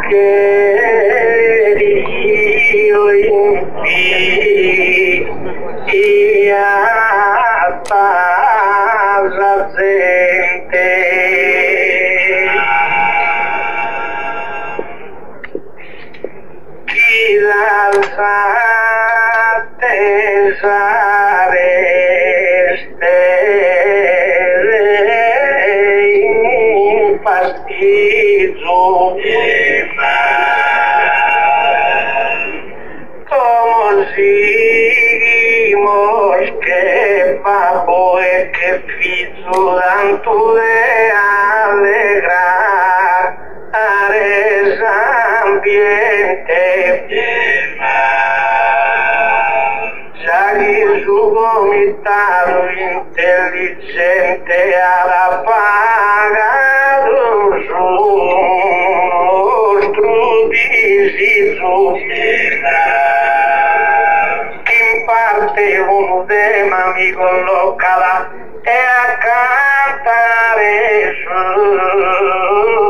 che io invia la gente chi l'alzate sareste in fastidio como seguimos que papo e que fizu tanto de alegrar ares ambiente ya que su vomitado inteligente al apagado sus trudis parte uno de mi amigo locada e a cantare su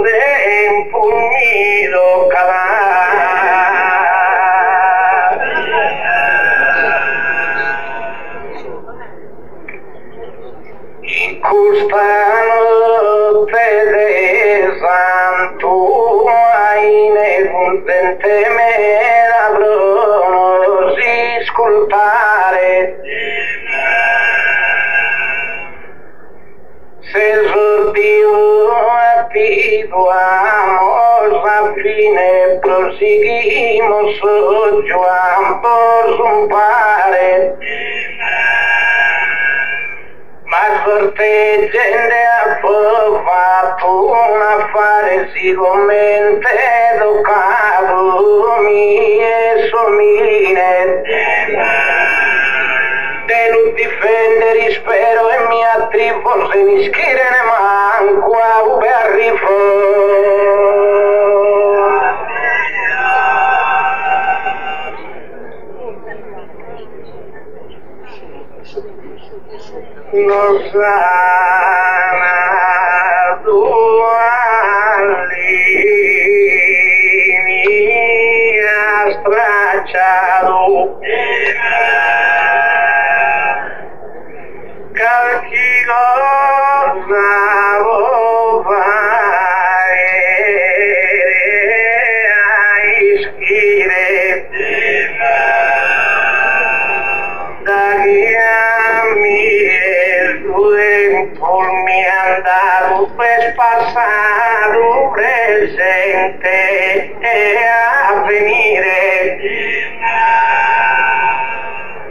de impugnido cada in questa notte de santo aine contente me l'avrò ascoltare se sordio attiduamos a fine proseguimos Juan por un pare ma sorteggiende a fatto un affare sicuramente educato mie somine de non difendere spero e mi attrivo se mi schire ne manco a ube arrivo non sana dualini stracciato qualche cosa vuoi fare a ischire da che mi ha dato per passato presente e a venire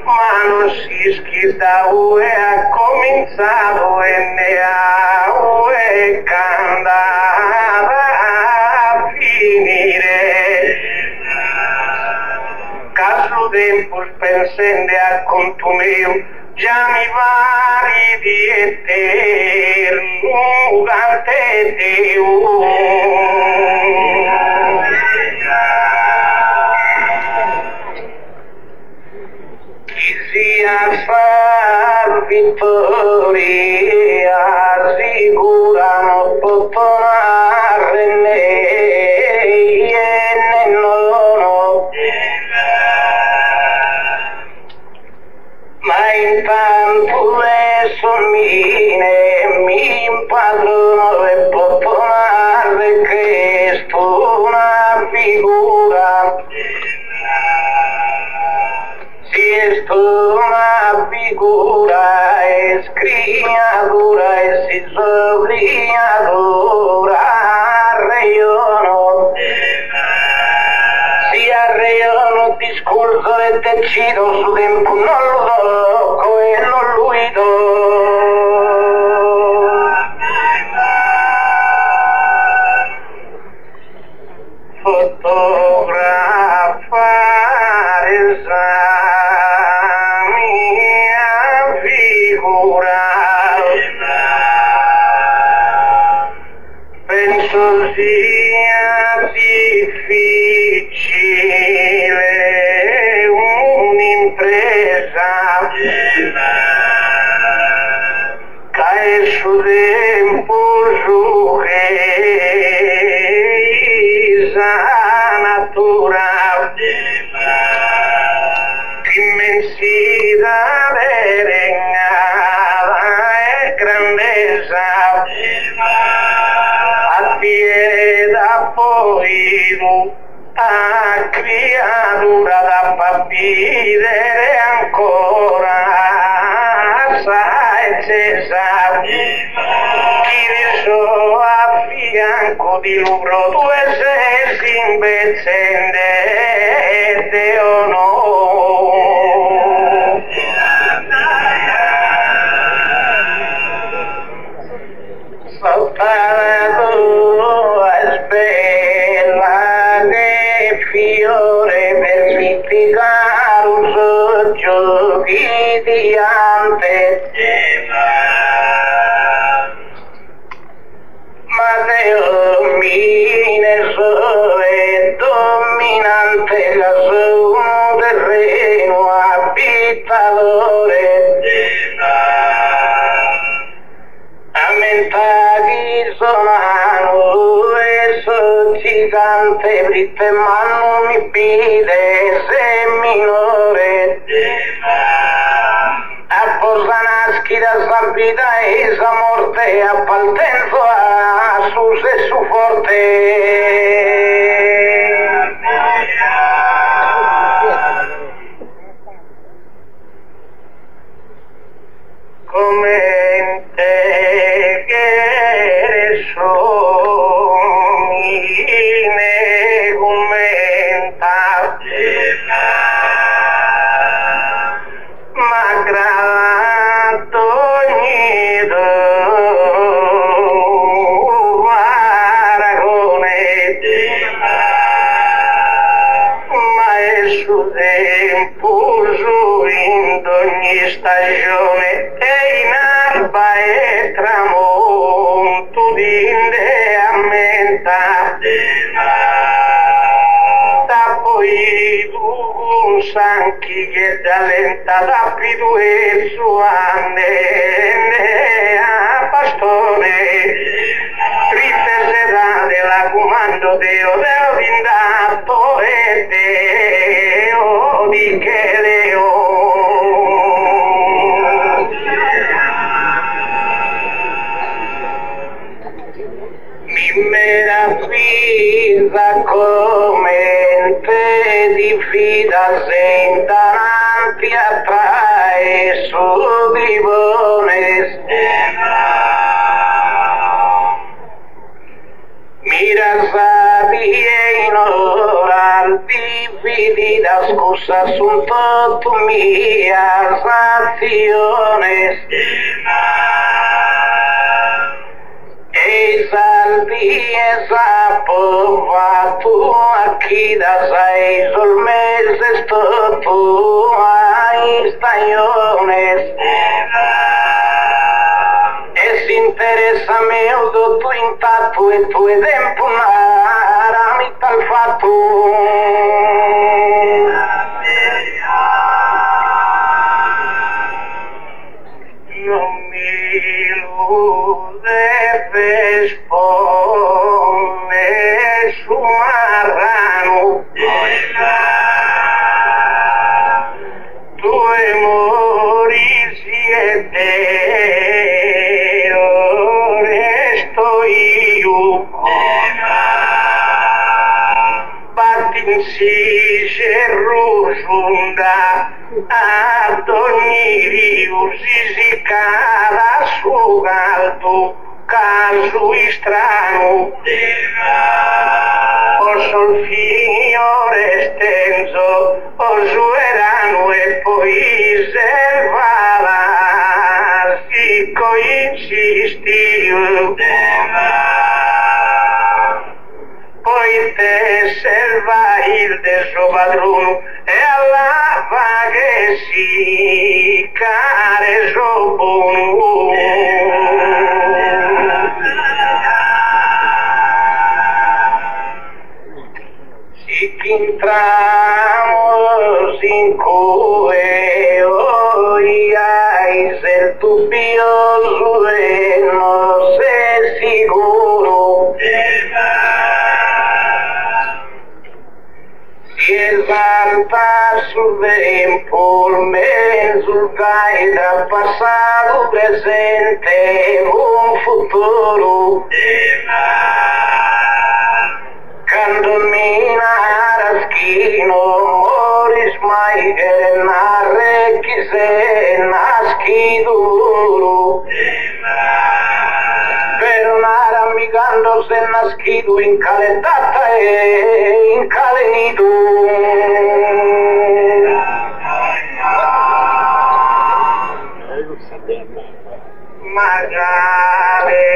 ma non si schizza e ha cominciato e ne ha andata a finire caso tempo pensando a conto mio già mi vari di eterno ante Dio chi sia far vittoria sicura non può tornare né ma intanto le sommine mi impadrono e può tornare che sto una figura si sto una figura e scrignatura e si sovrignatura arreiono si arreiono discorso e decido su tempo non lo tocco e non lui do fotografare la mia figura penso sia difficile un'impresa che su tempo su che natura, inmensidad derengada e grandeza, a piedad podido, a criatura da papidere ancora, sai Cesar, chi di suo a fianco di lubro due sesi imbeccende e o no. Soltanto a spella che fiore per spiegare un soggio diante. Matteo mine soe dominante la su terreno abitadore. Ammentati sonano e so gigante britte ma non mi pide se minore. A Posanaschi da Sarbida e sa morte a Paltenzo a sus e su forte. Come te che somi ne commenta ma grado ogni paragone ma è su tempo in ogni stagione e in alba e tramonto d'inde ammenta da poi un sanchi che d'alenta da più e suane a pastore triste della comando deo vindato e deo di che leo. Meraviglia come te di fida sentanti attrae su vivones. Mira sabia ignorar dividida scusa son todo mías acciones. Esa povato aquí da 6 meses todo hay estaciones. Es interésame o do tu intato e tu ed empunar a mi tal fatto. Non mi lo debes poner su marrano. Tu morir siete, resto io. Batin si rusunda ad ogni riusicada su galto caso strano. O sol fiore stenzo o suerano e poi servala si coinsistiu. Poi te serva il de suo padrono e alla che si care suo buono. Si entramos in cue hoy hay ser tu pioso e no sé seguro. esalta sul tempo, il mezzo da passato, presente, un futuro. Candomina raschino, moris mai che narre chi se naschi duro. Per nara mi canto se naschido in calentata e in calenido. Magare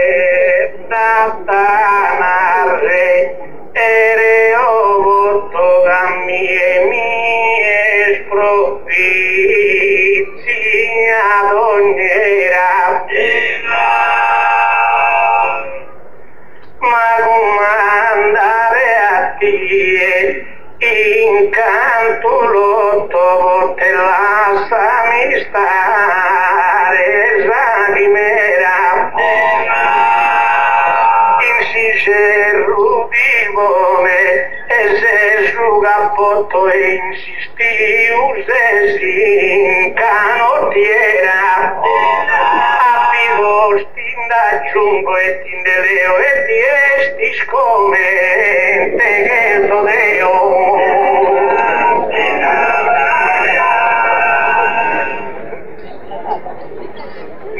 datanare ere ovoto a mie sprovvizi ad ogniera. Ma comandare a te incanto l'otto volte la samistare esamera insiceru di bone e se sciugapotto e insistiu se si incanottiera apido stinda giungo e tindeleo e tiesti scomente che deo.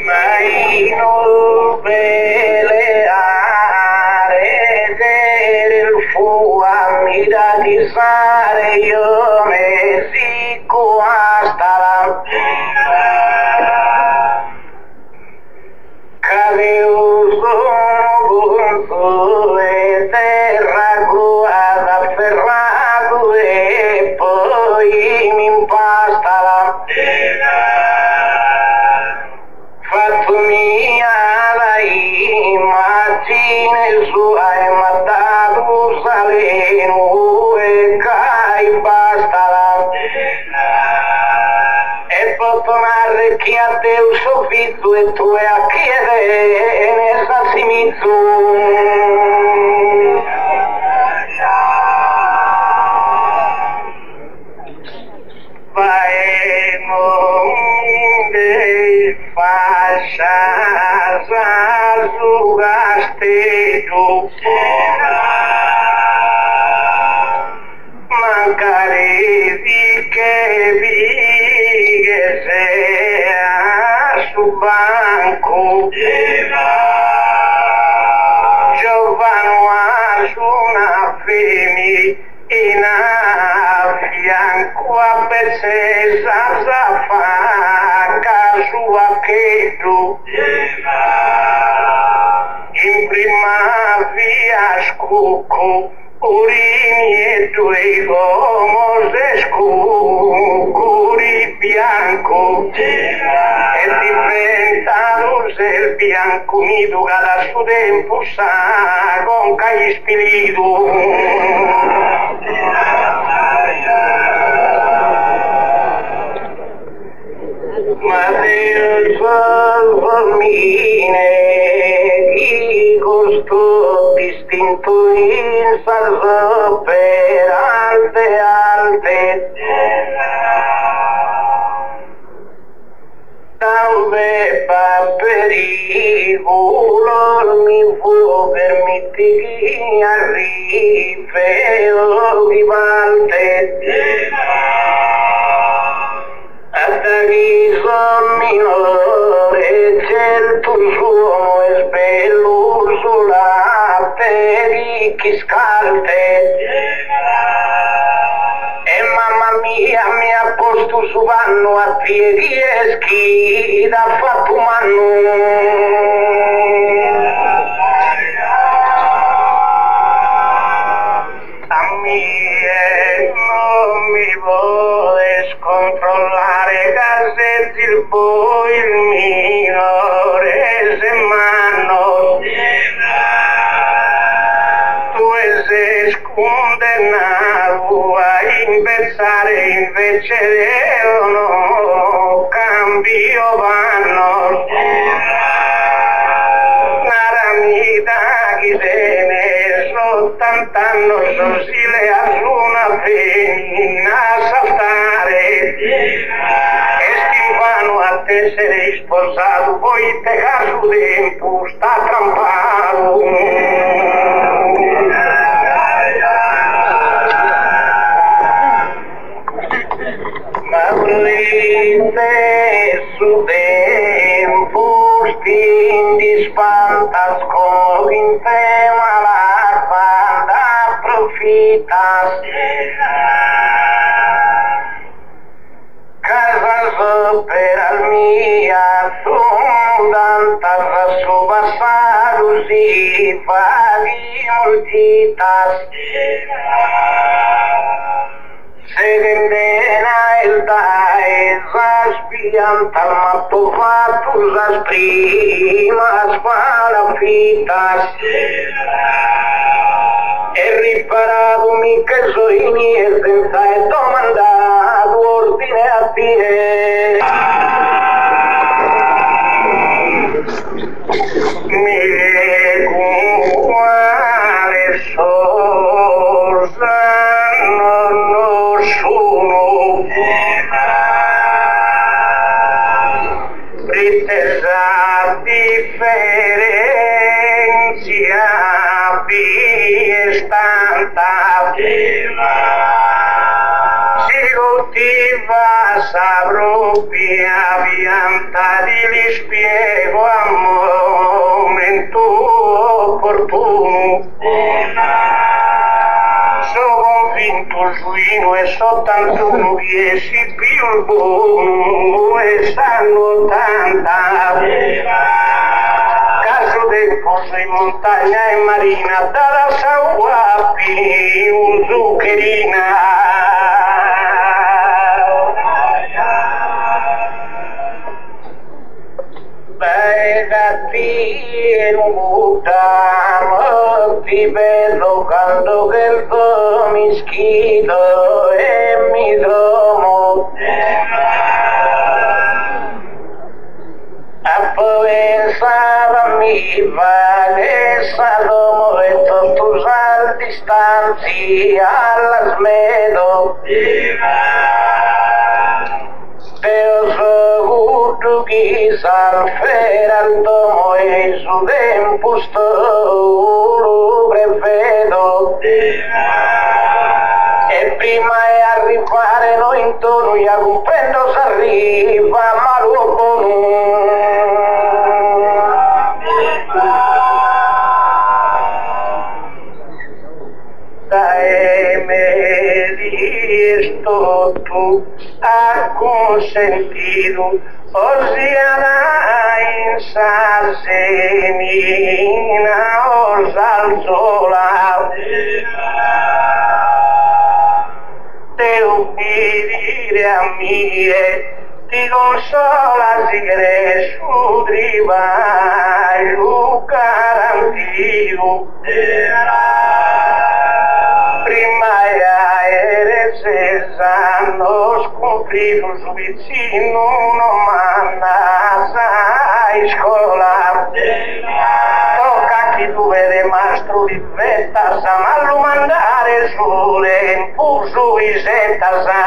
Mai non peleare del fuami da disare io me sico hasta la Caviuso e terra cruada ferrato e poi mi impasta la fatto mia la immagine sua e matato saleno e cai basta la e può tornare chi a te un soffitto e tu e a chiedere e ne sassimizzo. Vai monde fascia sugaste tu mancare di che vighe sea su banco giovano a una femina fianco a pezzesa zafa casu a che tu in primavera scucco urini e due gomos scuri bianco e diventato il bianco nido che da suo tempo sa con cai spirito. Ma del famine chi costo distinto in salvo per alte dove va pericolo mi può permettere arrive o rivalte Attaghiso minore certo suono e sbello sulla di chi scalte e mamma mia mi ha posto su vanno a piedi eschi da fatto manno a mie non mi vuole scontrollare cassetti il poi il minore se manno tu se scondennato a impensare invece no cambio vanno naramita chi se ne so tanta si le una femmina a saltare e Stivano a te sei sposato poi te caso tempo sta trampato ma volete su tempo stindi spantasco in tema la banda approfitas casa per al mia sondantas su basado si fa di multitas Segendena el daes aspianta al matto fatus as primas palafitas e riparato mi che soini e senza e domandato ordine a dire mi quale sosa pretesa differenzia stanta si coltiva sa propria pianta di li spiego a momento opportuno sono convinto suino e soltanto riesci più il buono e stanno 80 caso del posto in montagna e marina dalla Sauapi un zuccherina da te non buttamo ti vedo quando che il tuo mi schido e mi trovo a pensare mi vale Salomo e tus al distanzi alla smedo Teo seguro que salferando e su tempo sto brevedo e prima è arrivare noi intorno e a comprendo si arriva ma l'uomo esto tú has consentido Osiana insasemina os alzola te ubbidire a mie ti consola si cresce su tribaglio garantido prima eres hanno scoprito su vicino non mandas a scuola tocca chi tu vede mastro di vetta sa mallo mandare sulle impulso i senta sa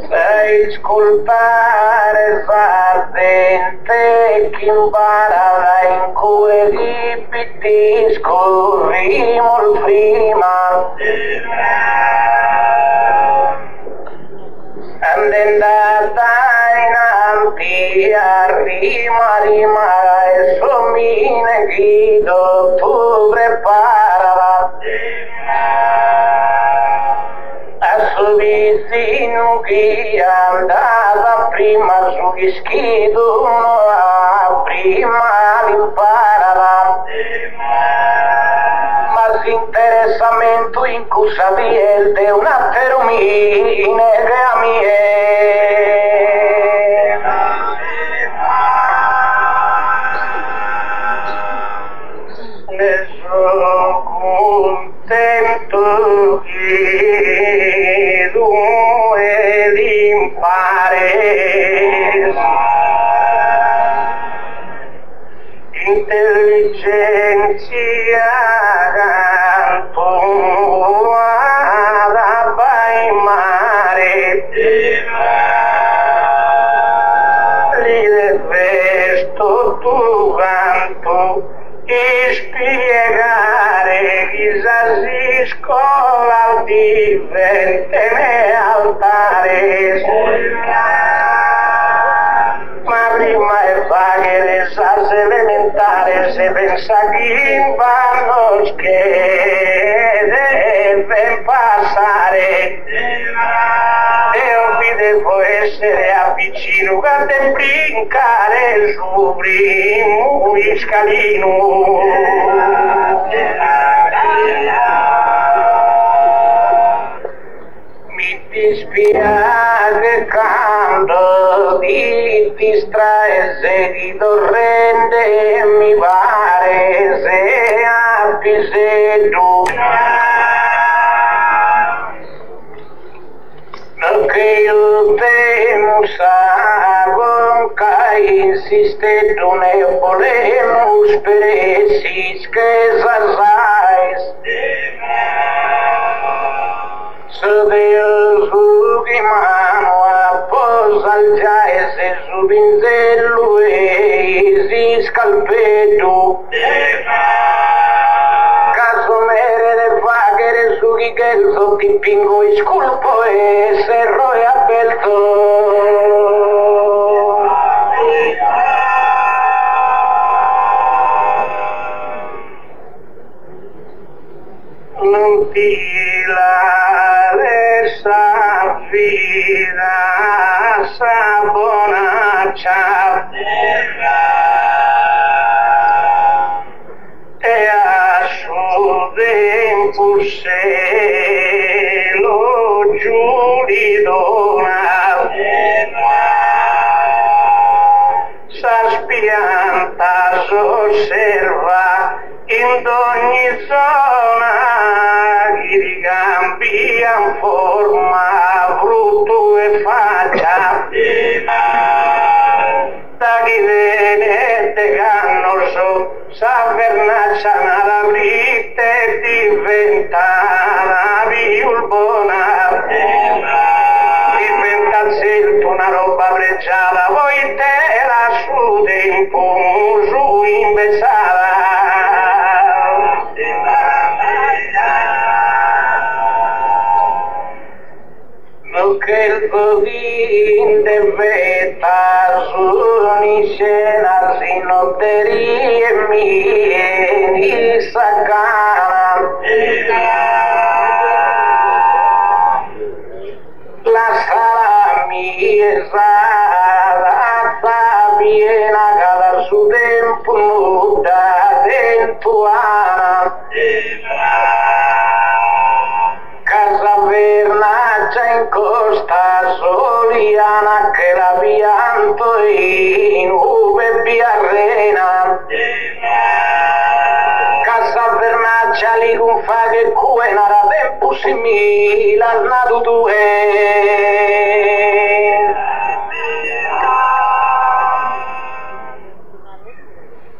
sei scolpare ardente che impara in cui di scorrimo prima andata in ampi arrima e somine guido tu preparala a suo vicino che andava prima su schido prima l'imparala ma l'interessamento in cosa viene una termine che a mie ne sono contento che intelligencia canto ad abbai mare li vesto tu canto e spiegare chissà si scola diventene altare ma prima è che le salse elementari se pensa che in vanno deve passare e obbide può essere avvicino quando brincare su primo scalino mi dispiace quando ti distrae se ti torrente mi pare se avviseto che io temo con che insisteto ne volemos peresis che sasais se Deus che mano apposa al giaese su pinzello e si scalpetto caso mere de vaghere su chi gelso ti pingo e sculpo e serro e abbelto non ti esa vida sabonaccia e a suo tempo se lo giuridona sa spianta osserva in ogni zona chi ricambia forma brutto e faccia da chi vede cannoso sa vernaccia nella vita diventa una viulbona diventa zelto una roba pregiata poi te la su tempo su imbessata che il godin de veta sunisce nasi notterie mie di sacana la sala mia esata piena cada su tempo nuda dentuana casa vernaccia in costa soliana che la pianto in ube biarrena casa vernaccia li gunfa che cuena da tempo simile al nato tue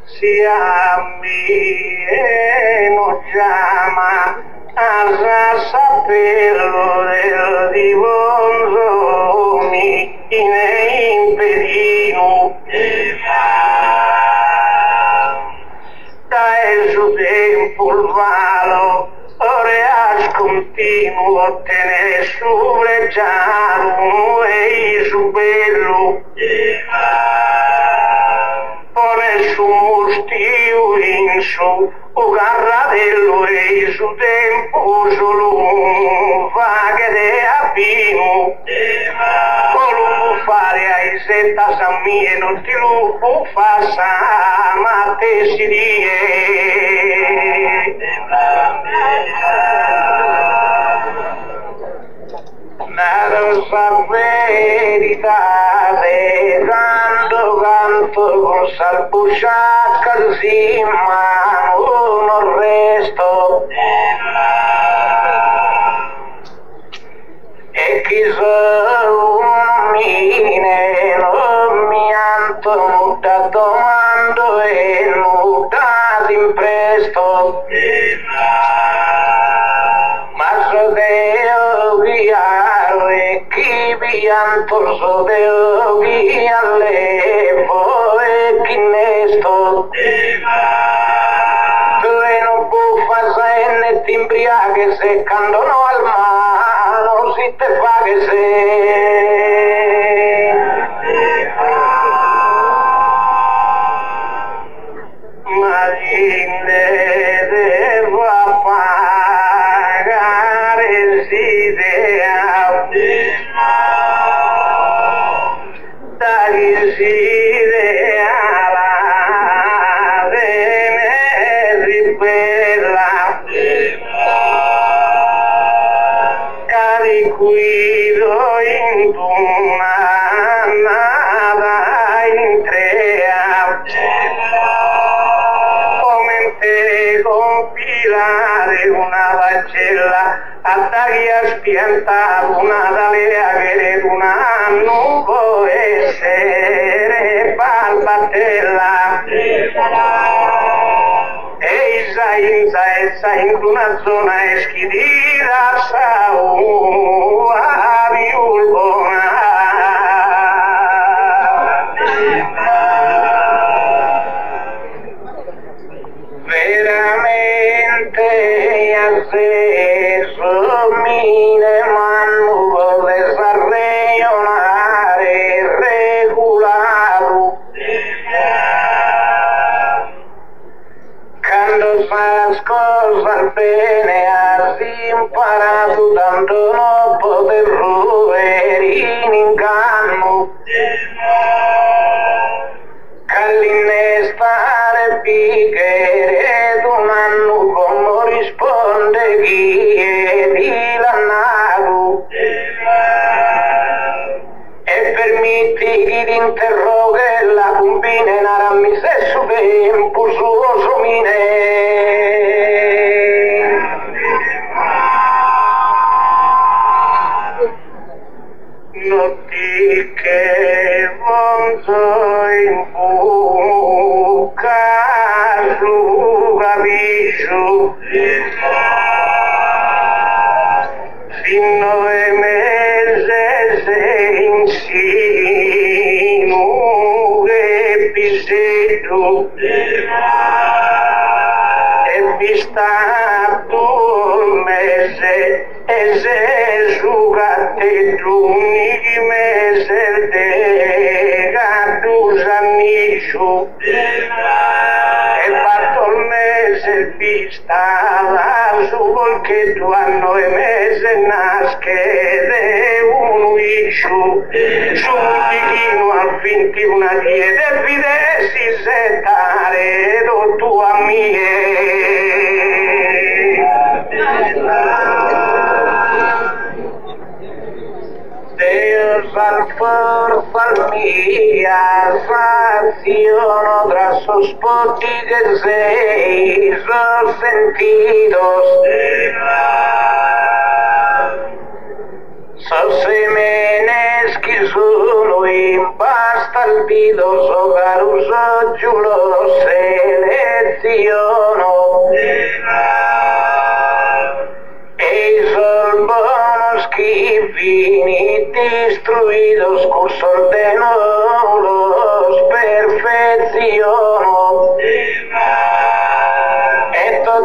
si ammi e non chiama a saperlo del divonzo mi ne impedino dai su tempo il valo ore a continuo tenere su reggiano e su bello pone su mustio in su o carratello e su tempo solo vaghe de appino columbo fare ai setta sammie non ti lupo fa ma te si die nada sa verità dando canto con salpuciacca si ma uno resto e chi sono mine non mi hanno da domando e non in presto, ma so deo guiare chi pianto so deo guiare voi chi nesto tu non buffa se ne ti imbriaghe se candono al mano si te paghe se spiantata una dalea che una non può essere balbatella e essa in una zona eschidita sa a viulbona veramente acceso mine manno desarreionare regulato quando fas cosa bene has imparato tanto non poter rovere in inganno all'innestare pichere un anno come risponde chi è di lannato e permetti chi ti interroga la combina nara mi se su tempo suo somine notti che non so in bocca su capisco fino a mese sei insino che pisetto e vista tu mese e se su gattetto unichi mese te gatto sanniscio e fatto il mese vista su qualche tuo anno e mese naschede un uiscio su un tichino al 21 diede e videssi settare do tua mie Deus al forza mia saziono tras sus potigues seis los sentidos sos semenes que solo impastalpidos hogarus ojulos selecciono eis bonos que vini destruidos curso ordeno los perfecciono e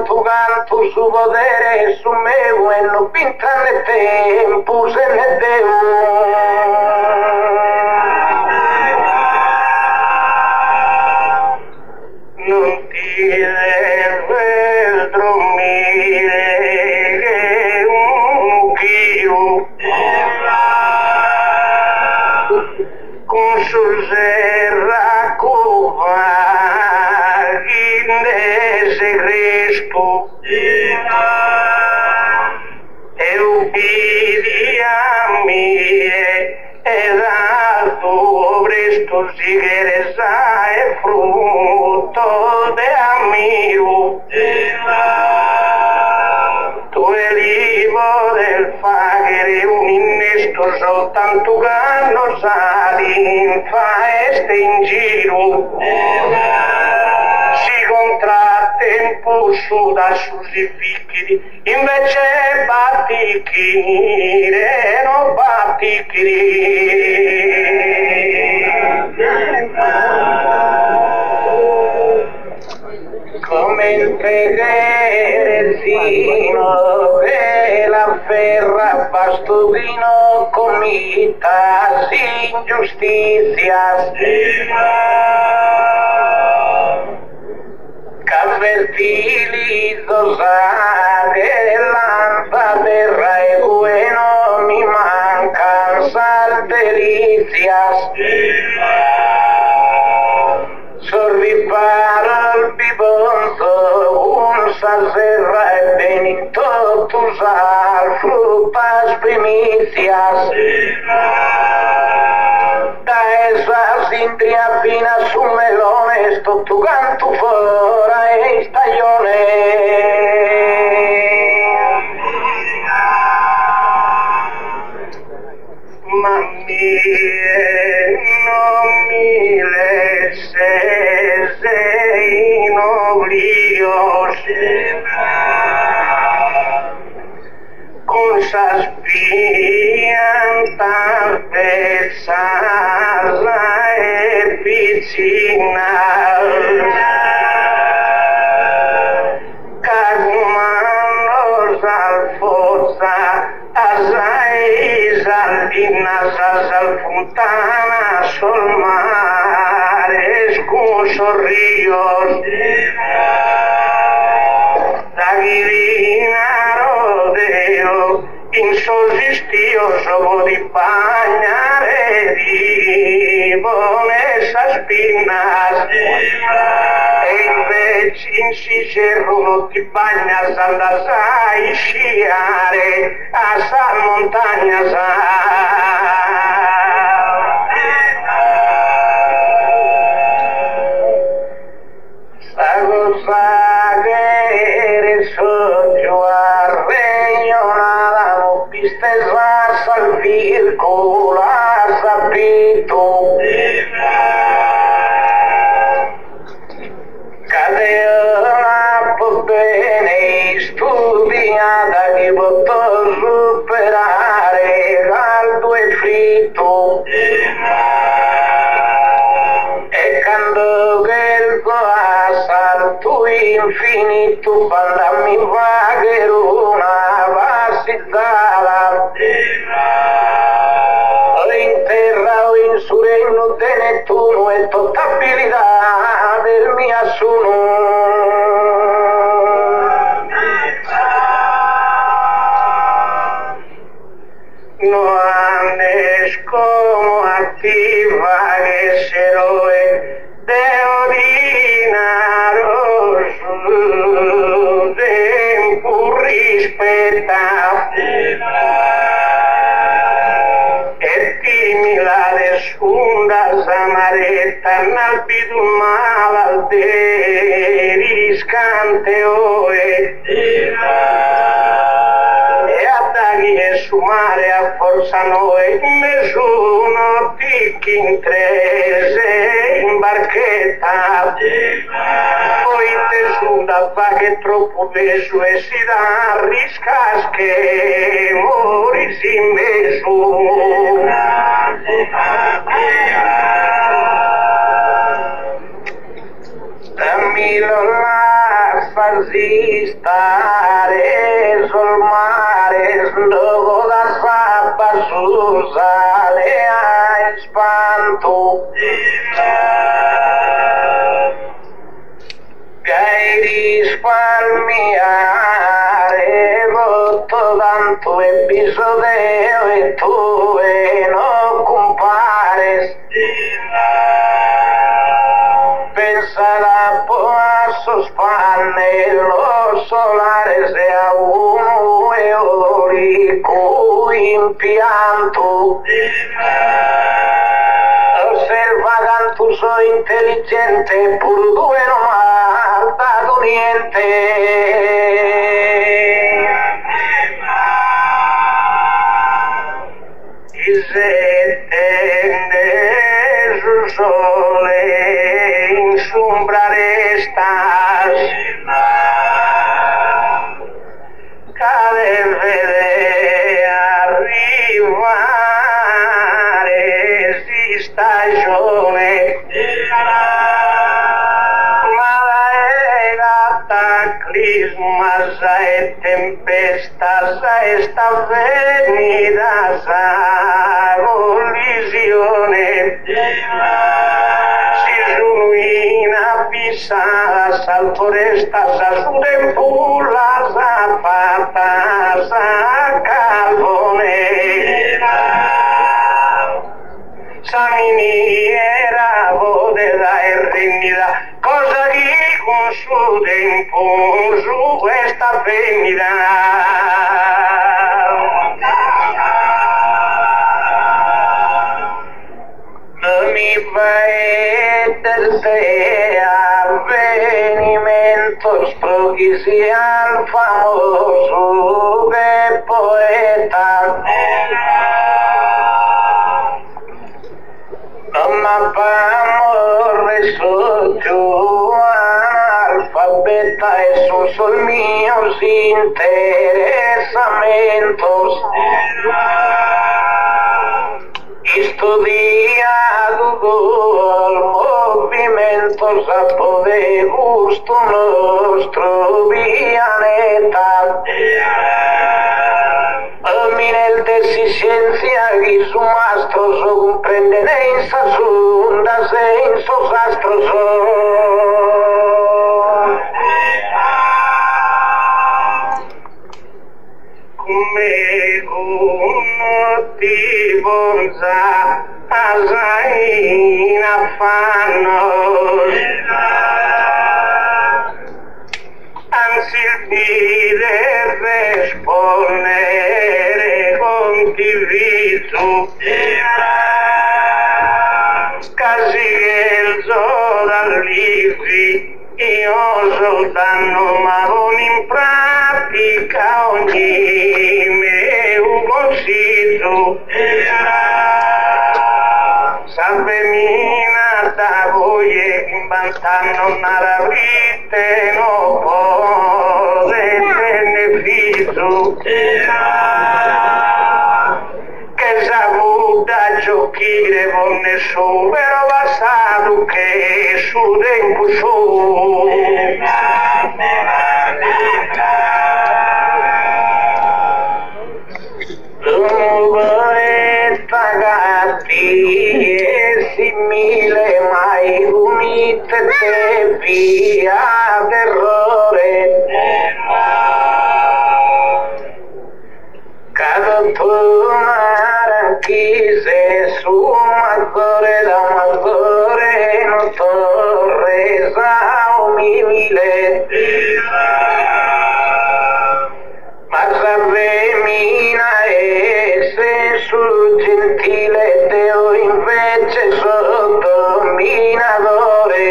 tu canto su potere su me bueno pintan de tempus en el non ti deve dormire che un chio con sul serra cova in segresto e ubbidi a mie e da tu presto si che sai frutto de amigo tu elivo del fagere un innesto soltanto che non sali fa este in giro si contratta tempo su da susificchi, invece battichini, no come il pregherezino che la ferra bastudino comita sin giustizia Cavertili dosare lanza terra e bueno mi mancan salterizias sorripara al bibonzo un salserra e benito tusal frutas primicias da esas intria fina su melone sto tu canto fora e stagione mammi non mi lesse in oblio con saspiantas pesada e piscina cagumanos alfoza asais albinas alfuntana sol mares con ríos Daguirina rodeo insosistioso di bagnare vivo esas pinas e invece insicerono ti bagnas andas a sciare a sal montagnas Sagosagere soggio al regno nada no pistes vas al circolo sapito cadena por bene studiata che posso superare caldo e fritto e quando che il tu infinito pandami vagheruna vassizzata in terra o in su regno de Nettuno e totabilità del mio assuno no andes como activa que seroe de ordinaros tempo rispetta e timilades undas amaretta nalpidummal alderis canteoe e attaghi e sumare a forza noi nessuno ticchi in trese in barchetta poi tessuta fa che troppo peso e si dà riscas che morisi in mesu dammi la fasistare sul mare sdogo da sappa su sale a spanto gai risparmiare rotto tanto episodio e tu e non compares pensará por sus panelos solares de a uno eólico impianto osserva tanto soy intelligente pur due non ha dato niente y se tende su sole insumbrare estás, cada vede arrivare si stagione, ma è cataclisma, è tempesta, è sta venida, collisione, si ruina pisada, sal foresta, sa su tempulla, sa pata, sa carbone, sa miniera, bodega e rendida, cosa di con su tempo, su questa femmina. Mi vederse avvenimientos propicia al famoso de poeta. Ma vamos resolto analfabeta, esos son míos interesamentos. Estudiado movimentos a poder gusto nuestro pianeta. Mira el deficiencia y su mastro so comprenden esas ondas en sus astros. Come uno ti bonza in affanno, anzi il dire rispondere condiviso, casi che il sole all'ivi io soltanto ma non in pratica ogni meu consiglio. Salve mina da voi inventando una vita no può beneficio che saputa giocare con nessuno però passato che su tempo su pagati e simile mai unite te via d'errore cada tornare chise su maggiore da maggiore non torre sa umile ma sapemina esse sul gentile Deo invece sotto dominatore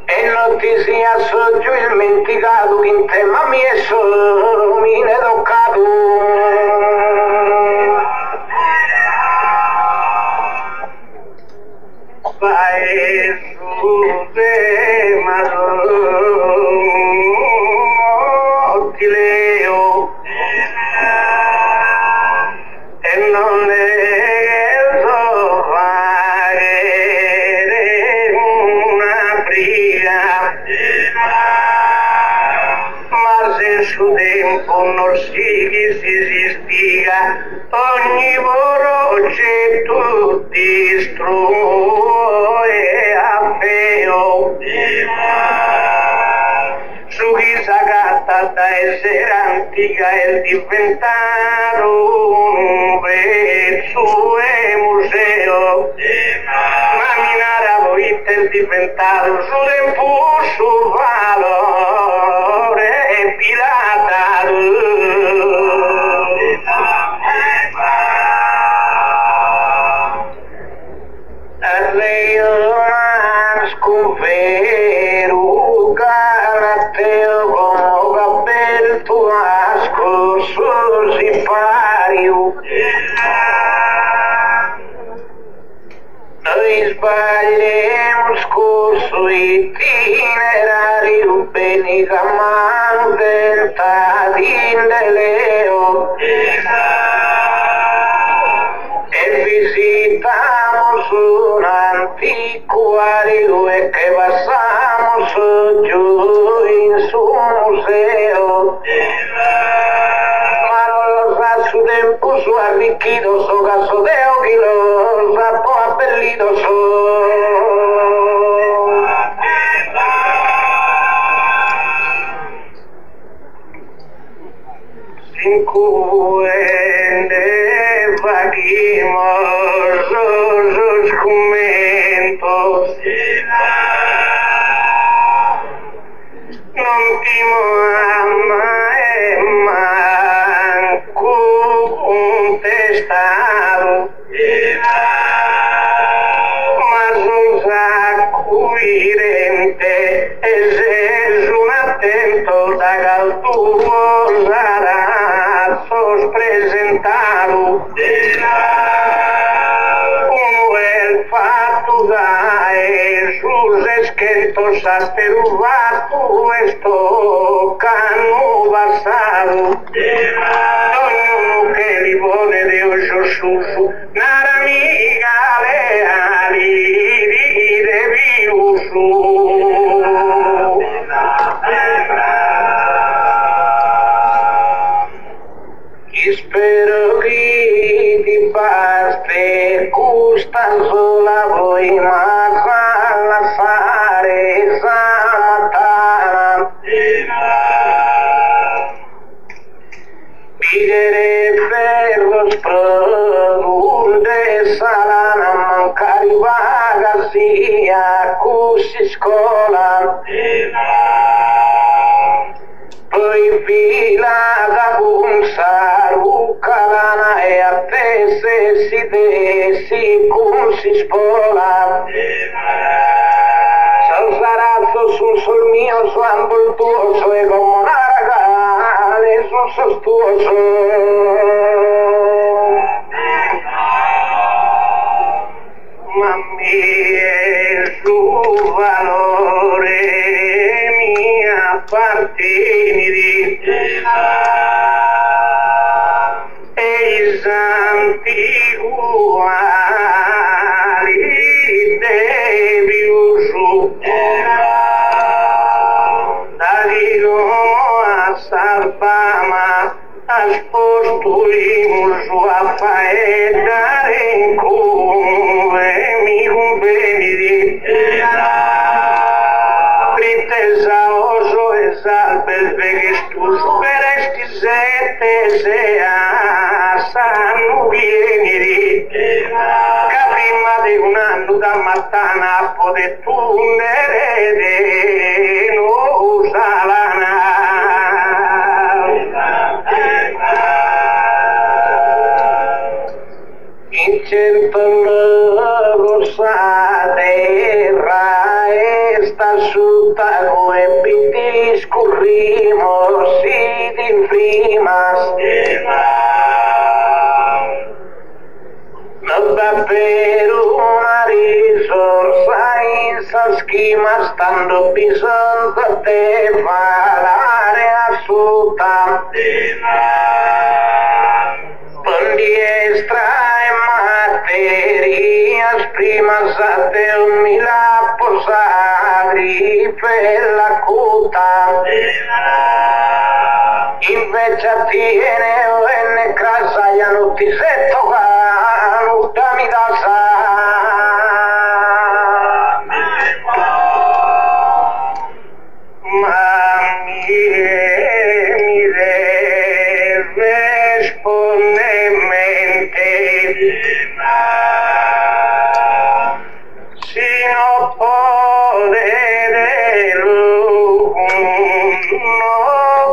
e non ti sia soggiù il menticato che in te ma mi è solo mi ne toccato vai su te ma ti leo e non ne so fare una briga ma se su tempo non si stiga ogni progetto distrugge a feo su chi sa gatta da essere antica e diventare un pezzo e museo ma minare voi per diventare su tempo su valore e pirata vero carattere come capello tu ascolto si pari sbagliemos curso itinerario Benigamán del Tadín de Leo e visitamos un antiquario e que pasamos giù in su museo. Su tempo su arricchito so caso de oquilo sapo abbellito so sin cuende vaquimos los jumentos non timo ama e manco un testado mas un sacuirente es un atento da galtuos arazos presentado un bel fatto da sus esquentos asteruvato esto cano basado ognuno che li vuole de ojo susu nara miga le ali de viusu spero che ti basti custan sola voi ma la fare zamatana pidere per los produrre salana mancari vaga sia così scola poi fila da punsaru calana e a te se si desi cum si spola salzarazzo sul sol mio su amboltuoso e come una ragale su sostuoso ma mie su valore mia partini e i santi uguali devi usu da dico a salvama as postuimus a faedare in come mi convenidi Tristeza oso esalpes vegestus peresti sete sea sanu vieniri che prima di un anno da mattana pode tunnere de no salana in certo luogo sa terra sta sutta e piti scurrimos id infrimas non va per una risorsa in schema stando bisogno te valare assoluta diestra e materias primas a te mila posadri per la cuta invece tiene en casa ya no ti se toca mi dasa mi debes ponermente si no poder no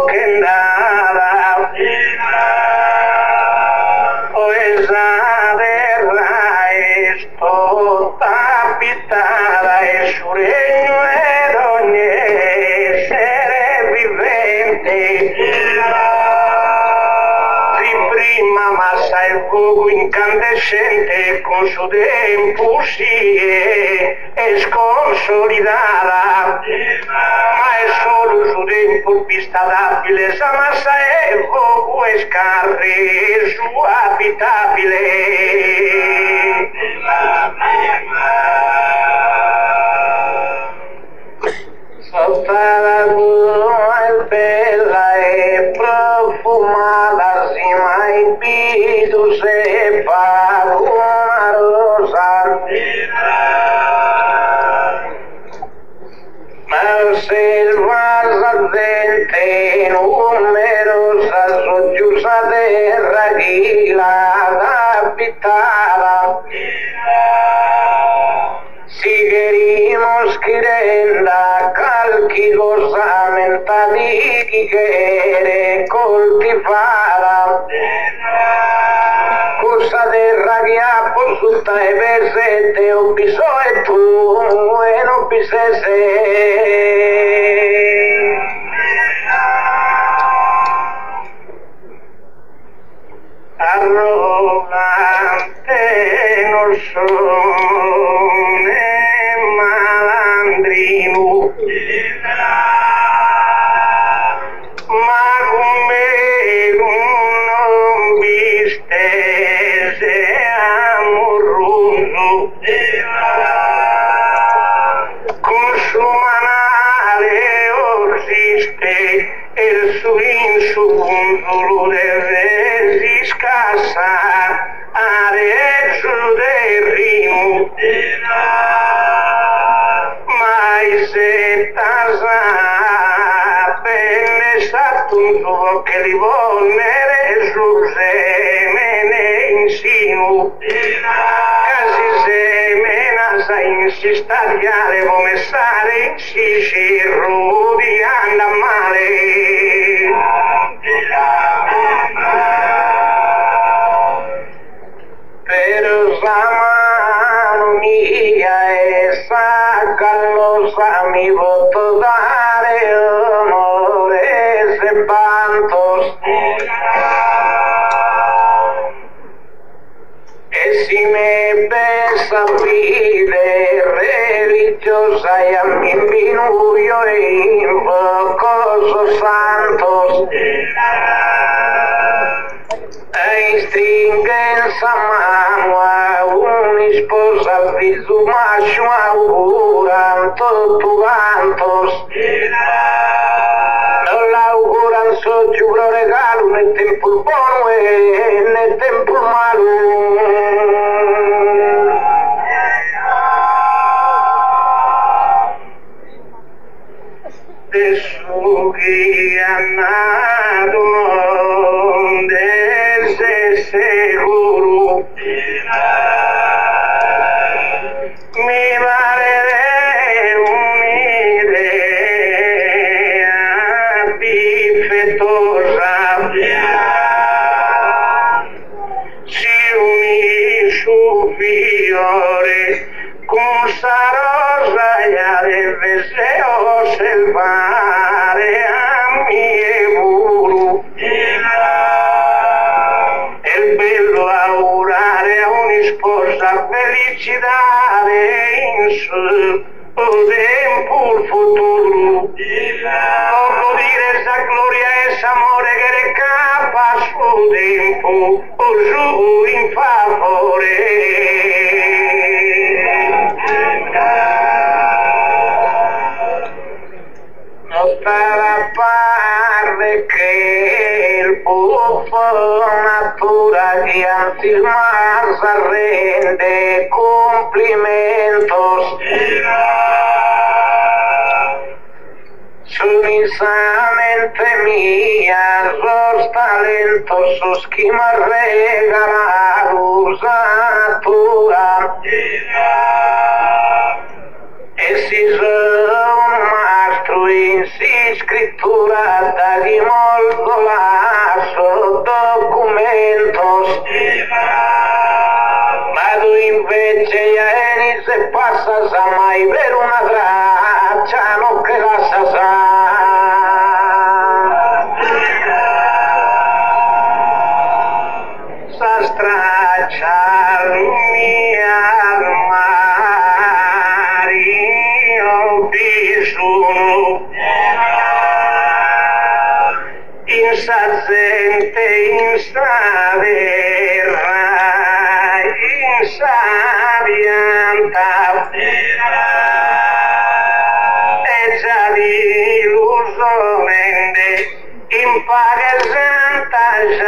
que nada pues a ver adolescente con su tempo si è sconsolidata, ma è solo su tempo vista dabile, sa massa è poco e scarre su abitabile. Sotto la luna è bella e profumata, si mai più se fa una rosa. Ma selva gente numerosa, soggiusa terra chi la abitava. Si querimos querenda calchi cosa di chi che coltivara, cosa terra che ha possuta e pesette o bisogno e tu e non bisese. Arrogante non sono né malandrino, ma come non viste se amoroso, con su manale osiste il suo insulto deve si scassa a reggio del rimo, mai se tasa bene stato un tuo che li volere su semene insinu, casi semena sa insistagliare come sale in Sicilio di anda male. Pero mano mia e sacalosa mi voto dare onores e bantos, e si me pensa vide religiosa e a mi minuyo e invoco santos, e stringe in sa mano a un'isposa visu macho auguran tutto cantos, non l'auguran so giuro regalo nel tempo buono e nel tempo malo. Adesso che è nato non deve sicuro, mi pare un'idea difettosa, si unì su fiore con sa rosa e avrebbe se osservare a mie vuru, è bello augurare a un'isposa felicitare in su tempo il futuro, poco dire sa gloria e s'amore che le capa su tempo o giù in favore. Notava pare che il buffo natura che antes más rende cumplimentos, sumisamente mías los talentos sus que me regalaron natura, e si sono mastro in si scrittura da di molto lasso documentos, ma tu invece ieri se passa sa mai per una traccia non che la sa. Sa straccia sono in sa gente, in sa terra, in sa pianta e già di illusione in paga santa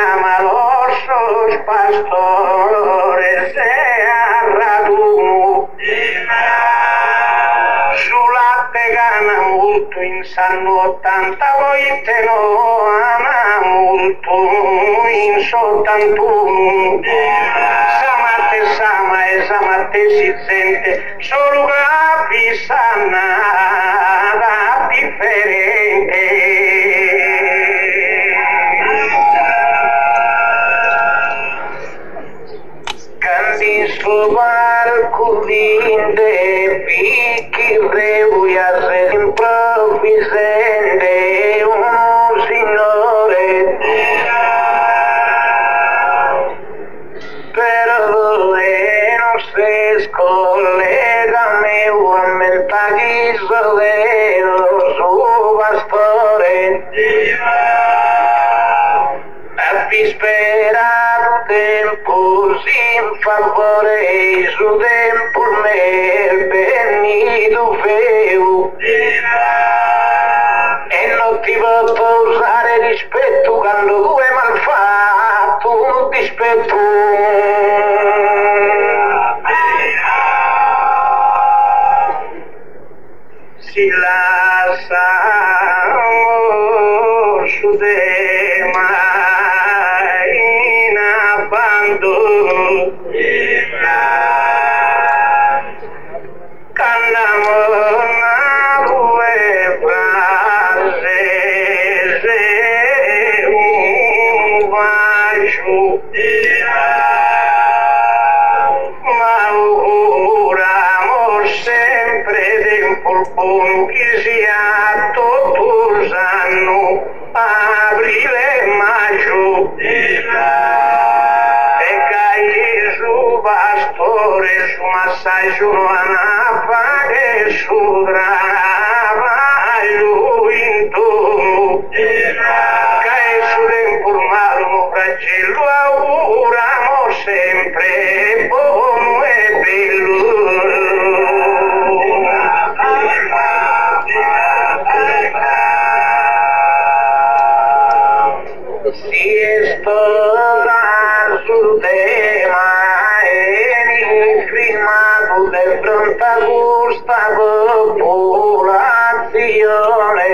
chiama l'orso pastore se a raduno sulla tegana molto in sanno 80 volte no ama molto in soltantuno sama e samate si sente solo capisce nada differente. Su balcudinde picchi reuiase improvvisende un signore però non si scollega meu a mentaguiso dello suo pastore sperato tempo sin favore su tempo me venido feo e non ti posso usare rispetto quando tu hai mal fatto un dispetto si lascia su tema che sia tutto l'anno aprile maggio e cai su pastore su massaggio a fare su travaglio intorno cai su tempo malo fratello auguramo sempre buono e bello. Si estola sul tema e primato del fronte a questa popolazione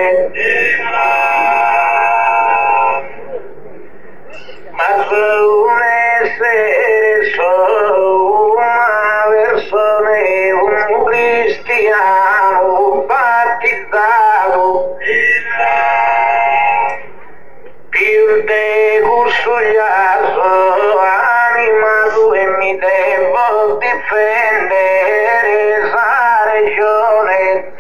ma sono un essere solo una persona un cristiano battezzato più devo sogliato animato e mi devo difendere la regione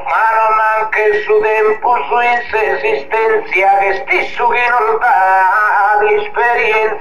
ma non anche su tempo su esistenza che stesso che non dà l'esperienza